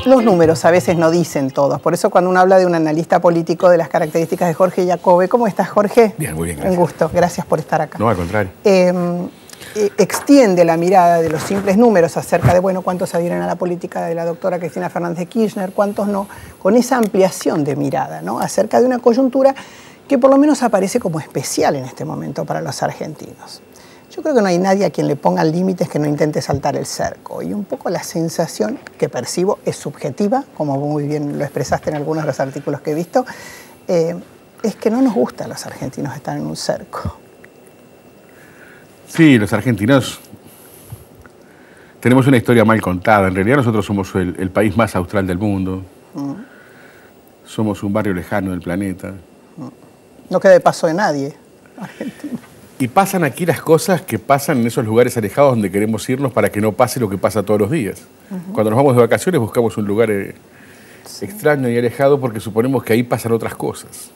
Los números a veces no dicen todos. Por eso cuando uno habla de un analista político, de las características de Jorge Jacobe. ¿Cómo estás, Jorge? Bien, muy bien, gracias. Un gusto. Gracias por estar acá. No, al contrario. Extiende la mirada de los simples números acerca de, bueno, cuántos adhieren a la política de la doctora Cristina Fernández de Kirchner, cuántos no, con esa ampliación de mirada, ¿no? Acerca de una coyuntura que por lo menos aparece como especial en este momento para los argentinos. Yo creo que no hay nadie a quien le pongan límites que no intente saltar el cerco. Y un poco la sensación que percibo es subjetiva, como muy bien lo expresaste en algunos de los artículos que he visto, es que no nos gusta a los argentinos estar en un cerco. Sí, los argentinos tenemos una historia mal contada. En realidad nosotros somos el país más austral del mundo. Somos un barrio lejano del planeta. No queda de paso de nadie, Argentina. Y pasan aquí las cosas que pasan en esos lugares alejados donde queremos irnos para que no pase lo que pasa todos los días. Cuando nos vamos de vacaciones buscamos un lugar extraño y alejado porque suponemos que ahí pasan otras cosas.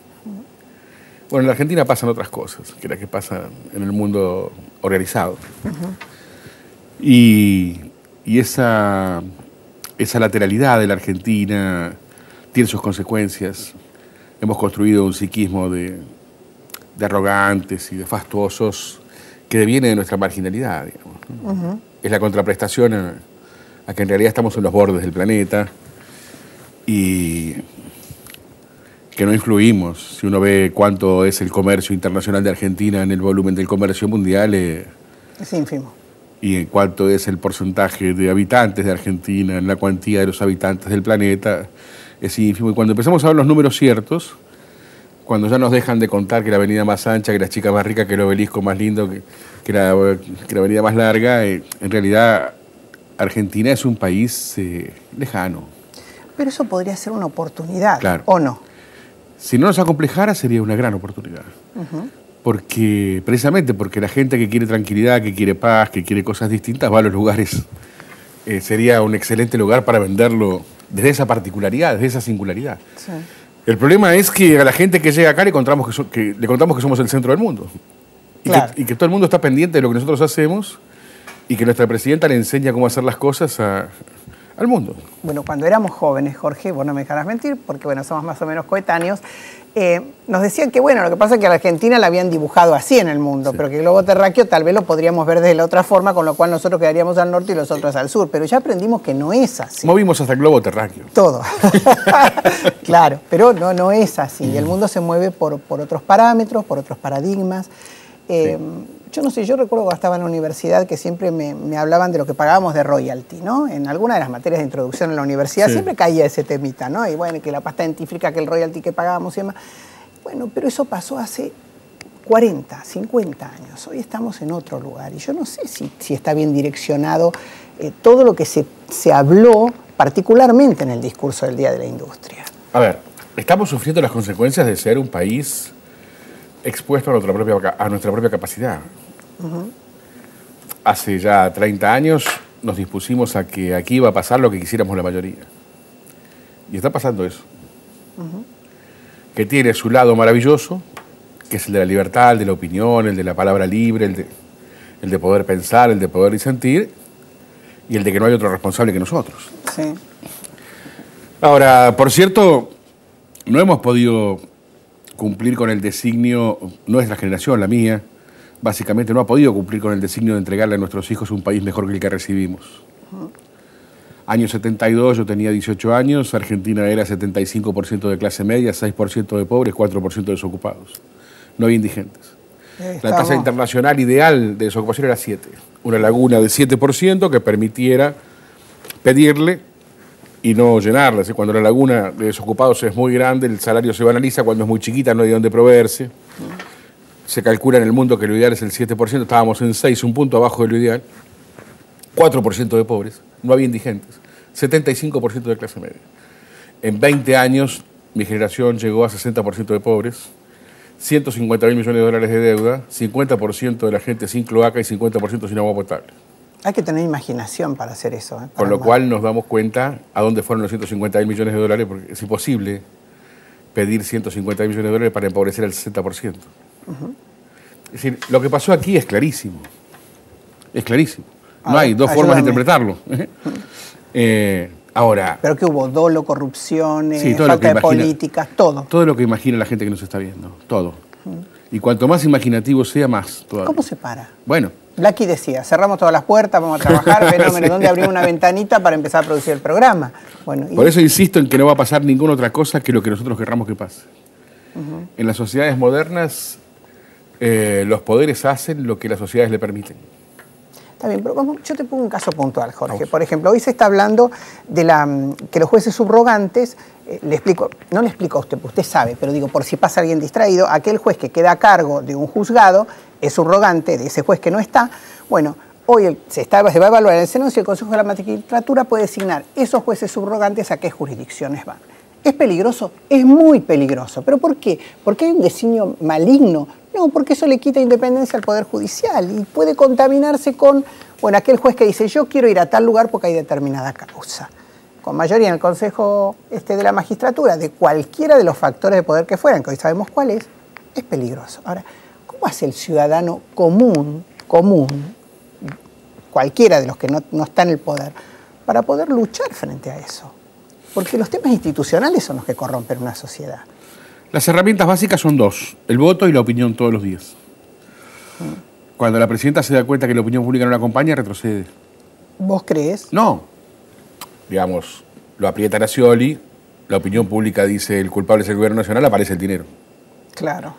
Bueno, en la Argentina pasan otras cosas que las que pasan en el mundo organizado. Y esa lateralidad de la Argentina tiene sus consecuencias. Hemos construido un psiquismo de arrogantes y de fastuosos que deviene de nuestra marginalidad, digamos. Es la contraprestación a que en realidad estamos en los bordes del planeta y que no influimos. Si uno ve cuánto es el comercio internacional de Argentina en el volumen del comercio mundial, es ínfimo. Y en cuánto es el porcentaje de habitantes de Argentina, en la cuantía de los habitantes del planeta, es ínfimo. Y cuando empezamos a ver los números ciertos, cuando ya nos dejan de contar que la avenida más ancha, que la chica más rica, que el obelisco más lindo, que la avenida más larga, en realidad Argentina es un país lejano. Pero eso podría ser una oportunidad, claro. ¿O no? Si no nos acomplejara sería una gran oportunidad. Precisamente porque la gente que quiere tranquilidad, que quiere paz, que quiere cosas distintas, va a los lugares. Sería un excelente lugar para venderlo desde esa particularidad, desde esa singularidad. Sí. El problema es que a la gente que llega acá le contamos que somos el centro del mundo. Claro. Y que todo el mundo está pendiente de lo que nosotros hacemos y que nuestra presidenta le enseña cómo hacer las cosas al mundo. Bueno, cuando éramos jóvenes, Jorge, vos no me dejarás mentir, porque bueno, somos más o menos coetáneos, nos decían que bueno, lo que pasa es que a la Argentina la habían dibujado así en el mundo, sí, pero que el globo terráqueo tal vez lo podríamos ver de la otra forma, con lo cual nosotros quedaríamos al norte y los otros al sur, pero ya aprendimos que no es así. Movimos hasta el globo terráqueo. Todo. Claro, pero no es así. Y el mundo se mueve por otros parámetros, por otros paradigmas. Sí. Yo no sé, yo recuerdo cuando estaba en la universidad que siempre me hablaban de lo que pagábamos de royalty, ¿no? En alguna de las materias de introducción en la universidad siempre caía ese temita, ¿no? Y bueno, que la pasta dentífrica, que el royalty que pagábamos y demás. Bueno, pero eso pasó hace 40, 50 años. Hoy estamos en otro lugar y yo no sé si está bien direccionado todo lo que se habló, particularmente en el discurso del Día de la Industria. A ver, estamos sufriendo las consecuencias de ser un país expuesto a nuestra propia capacidad. Hace ya 30 años nos dispusimos a que aquí iba a pasar lo que quisiéramos la mayoría. Y está pasando eso. Que tiene su lado maravilloso, que es el de la libertad, el de la opinión, el de la palabra libre, el de poder pensar, el de poder disentir, y el de que no hay otro responsable que nosotros. Sí. Ahora, por cierto, no hemos podido cumplir con el designio, nuestra generación, la mía, básicamente no ha podido cumplir con el designio de entregarle a nuestros hijos un país mejor que el que recibimos. Año 72, yo tenía 18 años, Argentina era 75% de clase media, 6% de pobres, 4% de desocupados. No había indigentes. La tasa internacional ideal de desocupación era 7. Una laguna de 7% que permitiera pedirle y no llenarla. Cuando la laguna de desocupados es muy grande, el salario se banaliza, cuando es muy chiquita no hay dónde proveerse. Se calcula en el mundo que lo ideal es el 7%, estábamos en 6, un punto abajo de lo ideal. 4% de pobres, no había indigentes. 75% de clase media. En 20 años, mi generación llegó a 60% de pobres, 150.000 millones de dólares de deuda, 50% de la gente sin cloaca y 50% sin agua potable. Hay que tener imaginación para hacer eso. Con lo cual nos damos cuenta a dónde fueron los 150.000 millones de dólares, porque es imposible pedir 150.000 millones de dólares para empobrecer al 60%. Es decir, lo que pasó aquí es clarísimo. Es clarísimo. No hay dos formas de interpretarlo. Ahora... Pero que hubo dolo, corrupción, sí, todo falta de políticas, todo. Todo lo que imagina la gente que nos está viendo, todo. Y cuanto más imaginativo sea, más todavía. ¿Cómo se para? Bueno. Blackie decía, cerramos todas las puertas, vamos a trabajar, fenómeno, ¿dónde abrimos una ventanita para empezar a producir el programa? Bueno, por eso insisto en que no va a pasar ninguna otra cosa que lo que nosotros querramos que pase. En las sociedades modernas, los poderes hacen lo que las sociedades le permiten. Está bien, pero yo te pongo un caso puntual, Jorge. Por ejemplo, hoy se está hablando de que los jueces subrogantes, no le explico a usted, porque usted sabe, pero digo, por si pasa alguien distraído, aquel juez que queda a cargo de un juzgado es subrogante de ese juez que no está. Bueno, hoy se va a evaluar en el Senado si el Consejo de la Magistratura puede designar esos jueces subrogantes a qué jurisdicciones van. ¿Es peligroso? Es muy peligroso. ¿Pero por qué? ¿Porque hay un designio maligno? No, porque eso le quita independencia al Poder Judicial y puede contaminarse con, bueno, aquel juez que dice yo quiero ir a tal lugar porque hay determinada causa. Con mayoría en el Consejo de la Magistratura, de cualquiera de los factores de poder que fueran, que hoy sabemos cuál es peligroso. Ahora, ¿cómo hace el ciudadano común, cualquiera de los que no está en el poder, para poder luchar frente a eso? Porque los temas institucionales son los que corrompen una sociedad. Las herramientas básicas son dos, el voto y la opinión todos los días. Cuando la presidenta se da cuenta que la opinión pública no la acompaña, retrocede. ¿Vos crees? No. Digamos, lo aprieta a Scioli, la opinión pública dice el culpable es el gobierno nacional, aparece el dinero. Claro.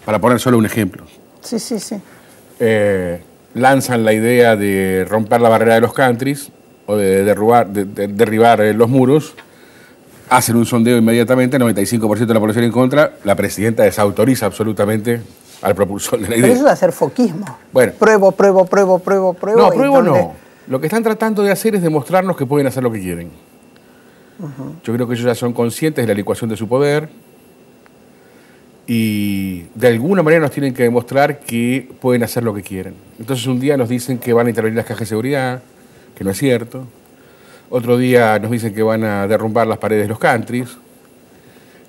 Para poner solo un ejemplo. Sí, sí, sí. Lanzan la idea de romper la barrera de los countries o de derribar los muros, hacen un sondeo inmediatamente, 95% de la población en contra, la presidenta desautoriza absolutamente al propulsor de la idea. Pero eso es hacer foquismo. Bueno. Pruebo. No, pruebo no. Lo que están tratando de hacer es demostrarnos que pueden hacer lo que quieren. Yo creo que ellos ya son conscientes de la licuación de su poder y de alguna manera nos tienen que demostrar que pueden hacer lo que quieren. Entonces un día nos dicen que van a intervenir las cajas de seguridad, que no es cierto. Otro día nos dicen que van a derrumbar las paredes de los countries,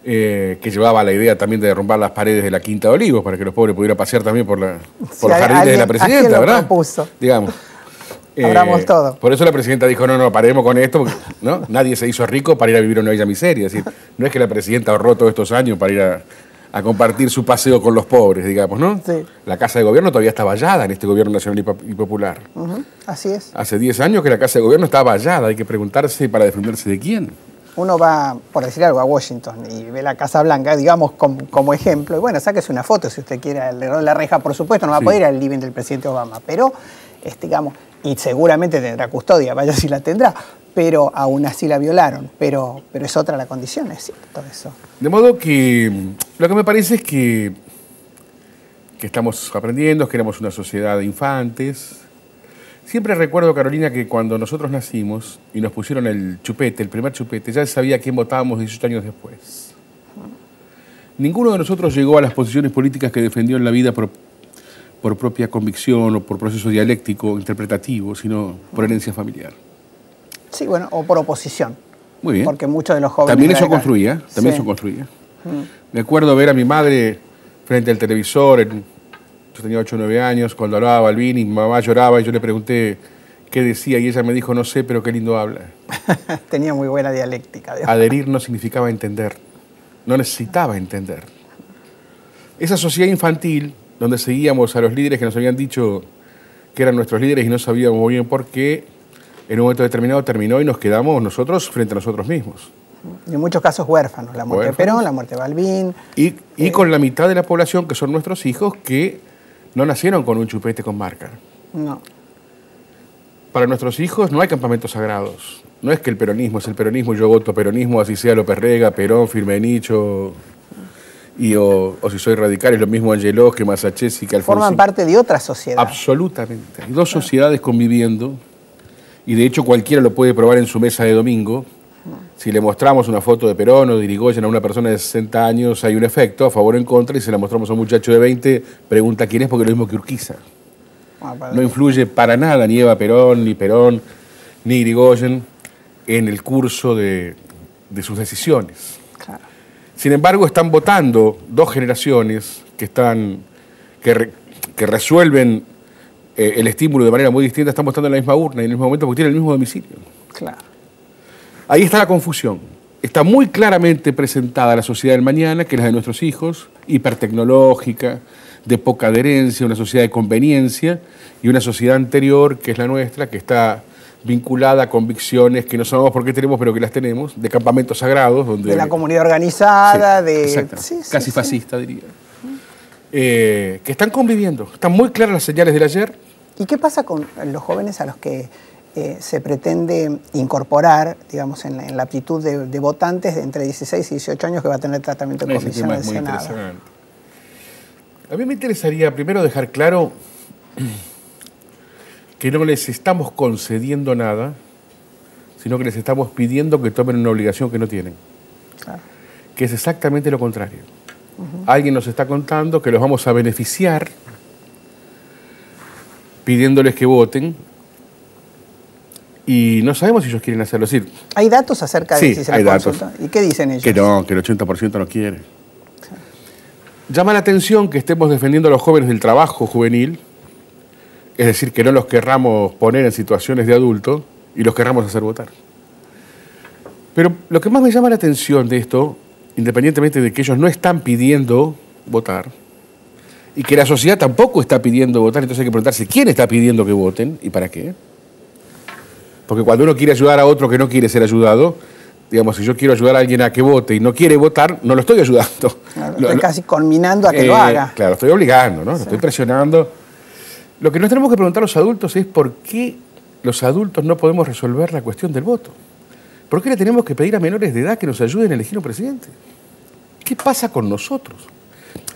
que llevaba la idea también de derrumbar las paredes de la Quinta de Olivos para que los pobres pudieran pasear también por los jardines de la presidenta, ¿verdad? Propuso. Digamos. Abramos todo. Por eso la presidenta dijo, no, paremos con esto, porque ¿no? Nadie se hizo rico para ir a vivir una bella miseria. Es decir, no es que la presidenta ahorró todos estos años para ir a compartir su paseo con los pobres, digamos, ¿no? Sí. La Casa de Gobierno todavía está vallada en este gobierno nacional y popular. Así es. Hace 10 años que la Casa de Gobierno está vallada, hay que preguntarse para defenderse de quién. Uno va, por decir algo, a Washington y ve la Casa Blanca, digamos, como ejemplo. Y bueno, sáquese una foto si usted quiere alrededor de la reja, por supuesto, no va a poder ir al living del presidente Obama, pero, digamos, y seguramente tendrá custodia, vaya si la tendrá, pero aún así la violaron. Pero es otra la condición, es cierto eso. De modo que lo que me parece es que estamos aprendiendo, que éramos una sociedad de infantes. Siempre recuerdo, Carolina, que cuando nosotros nacimos y nos pusieron el chupete, el primer chupete, ya sabía a quién votábamos 18 años después. Ninguno de nosotros llegó a las posiciones políticas que defendió en la vida por propia convicción o por proceso dialéctico, interpretativo, sino por herencia familiar. Sí, bueno, o por oposición. Muy bien. Porque muchos de los jóvenes... También eso construía, eso construía. Me acuerdo ver a mi madre frente al televisor, yo tenía 8 o 9 años, cuando hablaba Balbini, mi mamá lloraba y yo le pregunté qué decía y ella me dijo, no sé, pero qué lindo habla. Tenía muy buena dialéctica. Digamos. Adherir no significaba entender, no necesitaba entender. Esa sociedad infantil, donde seguíamos a los líderes que nos habían dicho que eran nuestros líderes y no sabíamos muy bien por qué, en un momento determinado terminó y nos quedamos nosotros frente a nosotros mismos. Y en muchos casos huérfanos, la muerte de Perón, la muerte de Balbín. Y con la mitad de la población, que son nuestros hijos, que no nacieron con un chupete con marca. No. Para nuestros hijos no hay campamentos sagrados. No es que el peronismo es el peronismo, yo voto peronismo, así sea López Rega, Perón, Firmenich, o si soy radical, es lo mismo Angeló que Masachesi, que Alfonsín. Forman parte de otra sociedad. Absolutamente. Hay dos sociedades conviviendo, y de hecho cualquiera lo puede probar en su mesa de domingo. Si le mostramos una foto de Perón o de Irigoyen a una persona de 60 años, hay un efecto, a favor o en contra, y si la mostramos a un muchacho de 20, pregunta quién es, porque es lo mismo que Urquiza. No influye para nada ni Eva Perón, ni Irigoyen en el curso de sus decisiones. Claro. Sin embargo, están votando dos generaciones que resuelven el estímulo de manera muy distinta, están votando en la misma urna y en el mismo momento porque tienen el mismo domicilio. Claro. Ahí está la confusión. Está muy claramente presentada la sociedad del mañana, que es la de nuestros hijos, hipertecnológica, de poca adherencia, una sociedad de conveniencia, y una sociedad anterior, que es la nuestra, que está vinculada a convicciones que no sabemos por qué tenemos, pero que las tenemos, de campamentos sagrados. Donde, de la comunidad organizada, sí, casi fascista, diría. Que están conviviendo. Están muy claras las señales del ayer. ¿Y qué pasa con los jóvenes a los que se pretende incorporar, digamos, en la aptitud de votantes de entre 16 y 18 años que va a tener tratamiento en comisión del Senado? A mí me interesaría primero dejar claro que no les estamos concediendo nada, sino que les estamos pidiendo que tomen una obligación que no tienen. Claro. Que es exactamente lo contrario. Alguien nos está contando que los vamos a beneficiar pidiéndoles que voten y no sabemos si ellos quieren hacerlo. Es decir, ¿hay datos acerca de si se les consulta? ¿Y qué dicen ellos? Que no, que el 80% no quiere. Llama la atención que estemos defendiendo a los jóvenes del trabajo juvenil, es decir, que no los querramos poner en situaciones de adulto y los querramos hacer votar. Pero lo que más me llama la atención de esto, independientemente de que ellos no están pidiendo votar, y que la sociedad tampoco está pidiendo votar, entonces hay que preguntarse quién está pidiendo que voten y para qué. Porque cuando uno quiere ayudar a otro que no quiere ser ayudado, digamos, si yo quiero ayudar a alguien a que vote y no quiere votar, no lo estoy ayudando. Claro, estoy casi conminando a que lo haga. Claro, estoy obligando, ¿no? Lo estoy presionando. Lo que nos tenemos que preguntar los adultos es por qué los adultos no podemos resolver la cuestión del voto. ¿Por qué le tenemos que pedir a menores de edad que nos ayuden a elegir un presidente? ¿Qué pasa con nosotros?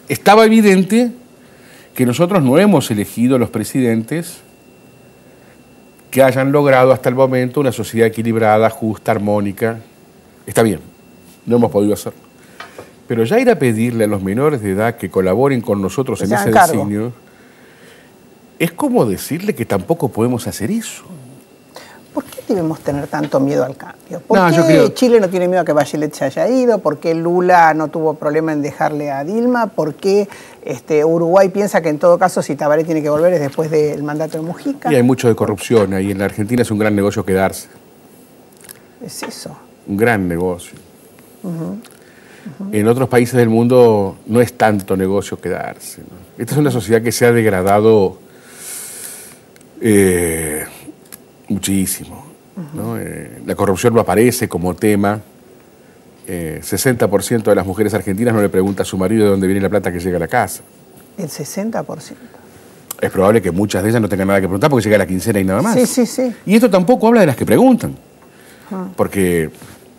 Estaba evidente que nosotros no hemos elegido los presidentes que hayan logrado hasta el momento una sociedad equilibrada, justa, armónica. Está bien, no hemos podido hacerlo. Pero ya ir a pedirle a los menores de edad que colaboren con nosotros en ese designio, es como decirle que tampoco podemos hacer eso. ¿Por qué debemos tener tanto miedo al cambio? ¿Por qué Chile no tiene miedo a que Bachelet se haya ido? ¿Por qué Lula no tuvo problema en dejarle a Dilma? ¿Por qué Uruguay piensa que en todo caso si Tabaré tiene que volver es después del mandato de Mujica? Y hay mucho de corrupción ahí. En la Argentina es un gran negocio quedarse. Es eso. Un gran negocio. En otros países del mundo no es tanto negocio quedarse, ¿no? Esta es una sociedad que se ha degradado muchísimo, ¿no? La corrupción no aparece como tema. 60% de las mujeres argentinas no le pregunta a su marido de dónde viene la plata que llega a la casa. ¿El 60%? Es probable que muchas de ellas no tengan nada que preguntar porque llega a la quincena y nada más. Sí. Y esto tampoco habla de las que preguntan, porque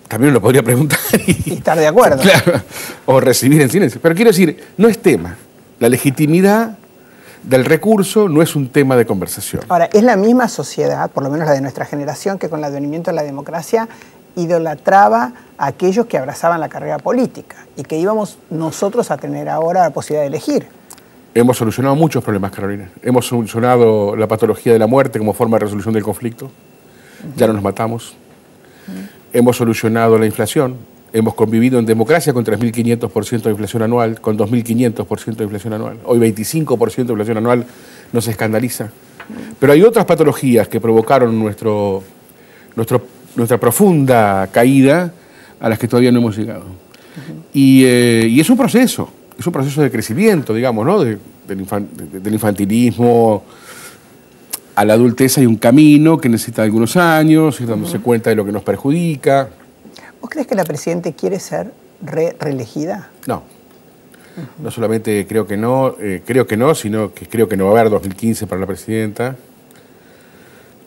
también uno podría preguntar y estar de acuerdo. Claro, o recibir en silencio. Pero quiero decir, no es tema. La legitimidad del recurso no es un tema de conversación. Ahora, es la misma sociedad, por lo menos la de nuestra generación, que con el advenimiento de la democracia idolatraba a aquellos que abrazaban la carrera política y que íbamos nosotros a tener ahora la posibilidad de elegir. Hemos solucionado muchos problemas, Carolina. Hemos solucionado la patología de la muerte como forma de resolución del conflicto. Ya no nos matamos. Hemos solucionado la inflación. Hemos convivido en democracia con 3.500% de inflación anual, con 2.500% de inflación anual. Hoy 25% de inflación anual nos escandaliza. Pero hay otras patologías que provocaron nuestra profunda caída a las que todavía no hemos llegado. Y es un proceso de crecimiento, digamos, ¿no? Del infantilismo a la adultez hay un camino que necesita algunos años, ir dándose cuenta de lo que nos perjudica. ¿Vos crees que la Presidenta quiere ser reelegida? No. No solamente creo que no, sino que creo que no va a haber 2015 para la Presidenta.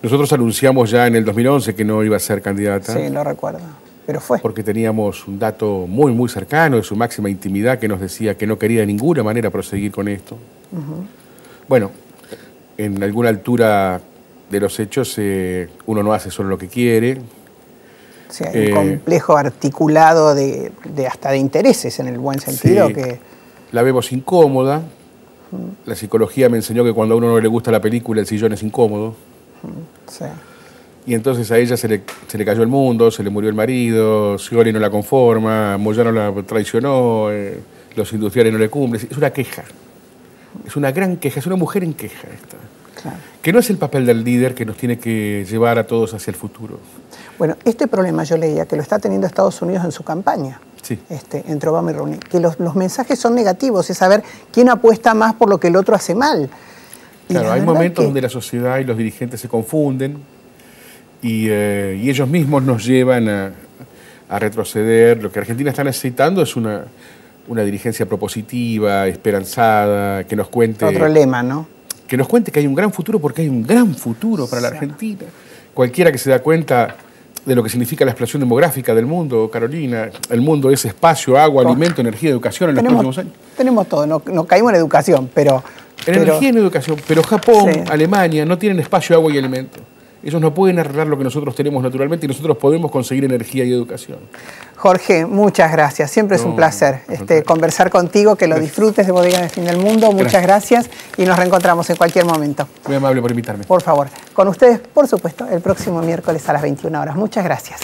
Nosotros anunciamos ya en el 2011 que no iba a ser candidata. Sí, lo recuerdo, pero fue. Porque teníamos un dato muy, muy cercano de su máxima intimidad que nos decía que no quería de ninguna manera proseguir con esto. Bueno, en alguna altura de los hechos uno no hace solo lo que quiere. O sea, un complejo articulado de hasta de intereses en el buen sentido. Sí, que la vemos incómoda. La psicología me enseñó que cuando a uno no le gusta la película, el sillón es incómodo. Sí. Y entonces a ella se le cayó el mundo, se le murió el marido, Scioli no la conforma, Moyano la traicionó, los industriales no le cumplen. Es una queja. Es una gran queja, es una mujer en queja esta. Claro. Que no es el papel del líder que nos tiene que llevar a todos hacia el futuro. Bueno, este problema yo leía que lo está teniendo Estados Unidos en su campaña. Sí. Entre Obama y Romney, que los mensajes son negativos, es saber quién apuesta más por lo que el otro hace mal. Claro, hay momentos donde la sociedad y los dirigentes se confunden y ellos mismos nos llevan a retroceder. Lo que Argentina está necesitando es una dirigencia propositiva, esperanzada, que nos cuente... Otro lema, ¿no? Que nos cuente que hay un gran futuro, porque hay un gran futuro para la Argentina. Cualquiera que se da cuenta de lo que significa la explosión demográfica del mundo, Carolina, el mundo es espacio, agua, alimento, energía, educación en los próximos años. Tenemos todo, no caímos en educación, pero... Energía y en educación, pero Japón, Alemania no tienen espacio, agua y alimento. Ellos no pueden arreglar lo que nosotros tenemos naturalmente y nosotros podemos conseguir energía y educación. Jorge, muchas gracias. Siempre es un placer conversar contigo, que lo disfrutes de Bodegas del Fin del Mundo. Muchas gracias y nos reencontramos en cualquier momento. Muy amable por invitarme. Por favor. Con ustedes, por supuesto, el próximo miércoles a las 21 horas. Muchas gracias.